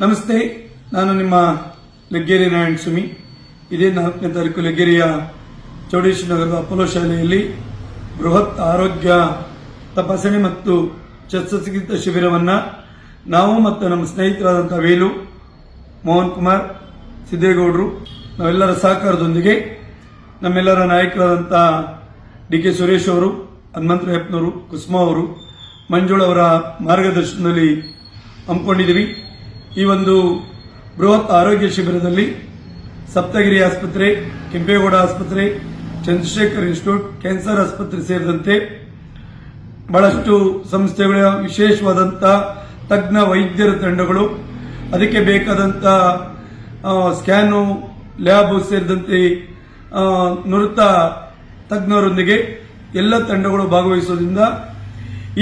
ನಮಸ್ತೆ, ನಾನು ನಿಮ್ಮ ಲೆಗ್ಗೇರಿ ನಾರಾಯಣ ಸ್ವಾಮಿ. ಇದೇ 4ನೇ ತಾರೀಕು ಲೆಗ್ಗೇರಿಯ ಚೌಡೇಶ್ವರಿ ನಗರದ ಅಪೋಲೋ ಶಾಲೆಯಲ್ಲಿ ಬೃಹತ್ ಆರೋಗ್ಯ ತಪಾಸಣೆ ಮತ್ತು ಶಸ್ತ್ರಚಿಕಿತ್ಸಾ ಶಿಬಿರವನ್ನು ನಾವು ಮತ್ತು ನಮ್ಮ ಸ್ನೇಹಿತರಾದಂತಹ ವೇಲು, ಮೋಹನ್ ಕುಮಾರ್, ಸಿದ್ದೇಗೌಡರು ನಾವೆಲ್ಲರ ಸಹಕಾರದೊಂದಿಗೆ ನಮ್ಮೆಲ್ಲರ ನಾಯಕರಾದಂತಹ ಡಿ.ಕೆ. ಸುರೇಶ್ ಅವರು, ಹನುಮಂತರಾಯಪ್ಪನವರು, ಕುಸುಮಾ ಅವರು, ಮಂಜುಳಾ ಅವರ ಮಾರ್ಗದರ್ಶನದಲ್ಲಿ ಹಮ್ಮಿಕೊಂಡಿದ್ದೀವಿ. ಈ ಒಂದು ಬೃಹತ್ ಆರೋಗ್ಯ ಶಿಬಿರದಲ್ಲಿ ಸಪ್ತಗಿರಿ ಆಸ್ಪತ್ರೆ, ಕೆಂಪೇಗೌಡ ಆಸ್ಪತ್ರೆ, ಚಂದ್ರಶೇಖರ್ ಇನ್ಸ್ಟಿಟ್ಯೂಟ್, ಕ್ಯಾನ್ಸರ್ ಆಸ್ಪತ್ರೆ ಸೇರಿದಂತೆ ಬಹಳಷ್ಟು ಸಂಸ್ಥೆಗಳ ವಿಶೇಷವಾದಂತಹ ತಜ್ಞ ವೈದ್ಯರ ತಂಡಗಳು, ಅದಕ್ಕೆ ಬೇಕಾದಂತಹ ಸ್ಕ್ಯಾನು, ಲ್ಯಾಬ್ ಸೇರಿದಂತೆ ನುರಿತ ತಜ್ಞರೊಂದಿಗೆ ಎಲ್ಲ ತಂಡಗಳು ಭಾಗವಹಿಸೋದ್ರಿಂದ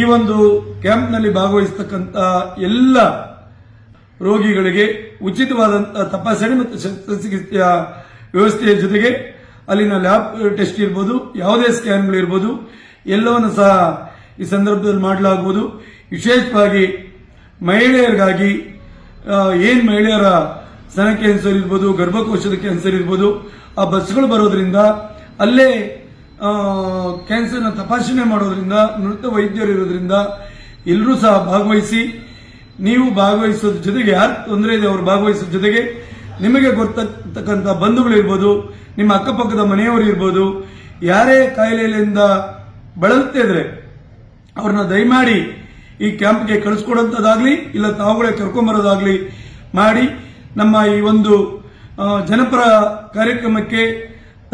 ಈ ಒಂದು ಕ್ಯಾಂಪ್ನಲ್ಲಿ ಭಾಗವಹಿಸತಕ್ಕಂಥ ಎಲ್ಲ ರೋಗಿಗಳಿಗೆ ಉಚಿತವಾದಂತಹ ತಪಾಸಣೆ ಮತ್ತು ಶಸ್ತ್ರಚಿಕಿತ್ಸೆಯ ವ್ಯವಸ್ಥೆಯ ಜೊತೆಗೆ ಅಲ್ಲಿನ ಲ್ಯಾಬ್ ಟೆಸ್ಟ್ ಇರಬಹುದು, ಯಾವುದೇ ಸ್ಕ್ಯಾನ್ಗಳಿರ್ಬೋದು, ಎಲ್ಲವನ್ನು ಸಹ ಈ ಸಂದರ್ಭದಲ್ಲಿ ಮಾಡಲಾಗುವುದು. ವಿಶೇಷವಾಗಿ ಮಹಿಳೆಯರಿಗಾಗಿ ಮಹಿಳೆಯರ ಸ್ತನ ಕ್ಯಾನ್ಸರ್ ಇರ್ಬೋದು, ಗರ್ಭಕೋಶದ ಕ್ಯಾನ್ಸರ್ ಇರ್ಬೋದು, ಆ ಬಸ್ಗಳು ಬರೋದ್ರಿಂದ ಅಲ್ಲೇ ಕ್ಯಾನ್ಸರ್ನ ತಪಾಸಣೆ ಮಾಡೋದ್ರಿಂದ ನುರಿತ ವೈದ್ಯರು ಇರೋದ್ರಿಂದ ಎಲ್ಲರೂ ಸಹ ಭಾಗವಹಿಸಿ, ನೀವು ಭಾಗವಹಿಸೋದ್ರ ಜೊತೆಗೆ ಯಾರು ತೊಂದರೆ ಇದೆ ಅವರು ಭಾಗವಹಿಸೋದ್ರ ಜೊತೆಗೆ ನಿಮಗೆ ಗೊತ್ತಕ್ಕಂಥ ಬಂಧುಗಳಿರ್ಬೋದು, ನಿಮ್ಮ ಅಕ್ಕಪಕ್ಕದ ಮನೆಯವರು ಇರ್ಬೋದು, ಯಾರೇ ಕಾಯಿಲೆಯಿಂದ ಬಳಲ್ತಾ ಇದ್ರೆ ಅವ್ರನ್ನ ದಯಮಾಡಿ ಈ ಕ್ಯಾಂಪ್ಗೆ ಕಳಿಸ್ಕೊಡುವಂಥದ್ದಾಗ್ಲಿ ಇಲ್ಲ ತಾವುಗಳೇ ಕರ್ಕೊಂಬರೋದಾಗ್ಲಿ ಮಾಡಿ ನಮ್ಮ ಈ ಒಂದು ಜನಪರ ಕಾರ್ಯಕ್ರಮಕ್ಕೆ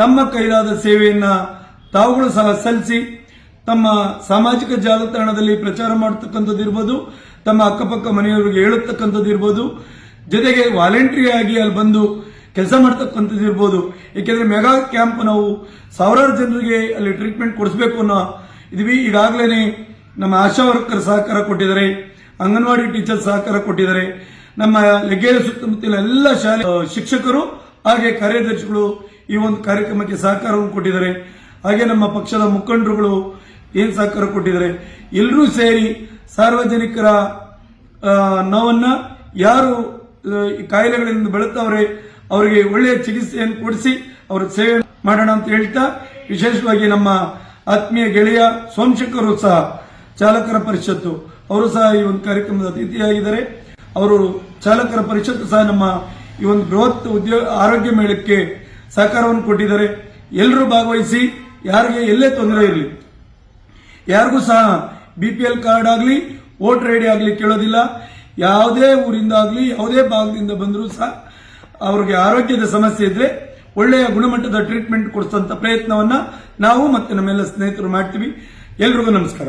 ತಮ್ಮ ಕೈಲಾದ ಸೇವೆಯನ್ನ ತಾವುಗಳು ಸಹ ಸಲ್ಲಿಸಿ ತಮ್ಮ ಸಾಮಾಜಿಕ ಜಾಲತಾಣದಲ್ಲಿ ಪ್ರಚಾರ ಮಾಡತಕ್ಕಂಥದ್ದು ಇರ್ಬೋದು, ತಮ್ಮ ಅಕ್ಕಪಕ್ಕ ಮನೆಯವರಿಗೆ ಹೇಳತಕ್ಕಂಥದ್ದು ಇರ್ಬೋದು, ಜೊತೆಗೆ ವಾಲಂಟರಿ ಆಗಿ ಅಲ್ಲಿ ಬಂದು ಕೆಲಸ ಮಾಡತಕ್ಕಂಥದ್ದು ಇರ್ಬೋದು. ಏಕೆಂದ್ರೆ ಮೆಗಾ ಕ್ಯಾಂಪ್ ನಾವು ಸಾವಿರಾರು ಜನರಿಗೆ ಅಲ್ಲಿ ಟ್ರೀಟ್ಮೆಂಟ್ ಕೊಡಿಸಬೇಕು ಅನ್ನೋ ಇದೀವಿ. ಈಗಾಗಲೇ ನಮ್ಮ ಆಶಾ ವರ್ಕರ್ ಸಹಕಾರ ಕೊಟ್ಟಿದ್ದಾರೆ, ಅಂಗನವಾಡಿ ಟೀಚರ್ ಸಹಕಾರ ಕೊಟ್ಟಿದ್ದಾರೆ, ನಮ್ಮ ಲೆಗ್ಗೇರಿ ಸುತ್ತಮುತ್ತಲಿನ ಎಲ್ಲ ಶಾಲೆ ಶಿಕ್ಷಕರು ಹಾಗೆ ಕಾರ್ಯದರ್ಶಿಗಳು ಈ ಒಂದು ಕಾರ್ಯಕ್ರಮಕ್ಕೆ ಸಹಕಾರವನ್ನು ಕೊಟ್ಟಿದ್ದಾರೆ. ಹಾಗೆ ನಮ್ಮ ಪಕ್ಷದ ಮುಖಂಡರುಗಳು ಏನ್ ಸಹಕಾರ ಕೊಟ್ಟಿದ್ದಾರೆ. ಎಲ್ಲರೂ ಸೇರಿ ಸಾರ್ವಜನಿಕರ ನೋವನ್ನ ಯಾರು ಕಾಯಿಲೆಗಳಿಂದ ಬೆಳುತ್ತವ್ರೆ ಅವರಿಗೆ ಒಳ್ಳೆಯ ಚಿಕಿತ್ಸೆಯನ್ನು ಕೊಡಿಸಿ ಅವರ ಸೇವೆ ಮಾಡೋಣ ಅಂತ ಹೇಳ್ತಾ, ವಿಶೇಷವಾಗಿ ನಮ್ಮ ಆತ್ಮೀಯ ಗೆಳೆಯ ಸೋಮಶೇಖರ್ ಸಹ ಚಾಲಕರ ಪರಿಷತ್ತು ಅವರು ಸಹ ಈ ಒಂದು ಕಾರ್ಯಕ್ರಮದ ಅತಿಥಿಯಾಗಿದ್ದಾರೆ. ಅವರು ಚಾಲಕರ ಪರಿಷತ್ತು ಸಹ ನಮ್ಮ ಈ ಒಂದು ಬೃಹತ್ ಆರೋಗ್ಯ ಮೇಳಕ್ಕೆ ಸಹಕಾರವನ್ನು ಕೊಟ್ಟಿದ್ದಾರೆ. ಎಲ್ಲರೂ ಭಾಗವಹಿಸಿ, ಯಾರಿಗೆ ಎಲ್ಲೇ ತೊಂದರೆ ಇರಲಿ, ಯಾರಿಗೂ ಸಹ BPL ಕಾರ್ಡ್ ಆಗಲಿ ವೋಟರ್ ಐಡಿ ಆಗಲಿ ಕೇಳೋದಿಲ್ಲ. ಯಾವುದೇ ಊರಿಂದ ಆಗಲಿ ಯಾವುದೇ ಭಾಗದಿಂದ ಬಂದರೂ ಸಹ ಅವರಿಗೆ ಆರೋಗ್ಯದ ಸಮಸ್ಯೆ ಇದ್ರೆ ಒಳ್ಳೆಯ ಗುಣಮಟ್ಟದ ಟ್ರೀಟ್ಮೆಂಟ್ ಕೊಡಿಸುವಂತ ಪ್ರಯತ್ನವನ್ನ ನಾವು ಮತ್ತೆ ನಮ್ಮೆಲ್ಲ ಸ್ನೇಹಿತರು ಮಾಡ್ತೀವಿ. ಎಲ್ರಿಗೂ ನಮಸ್ಕಾರ.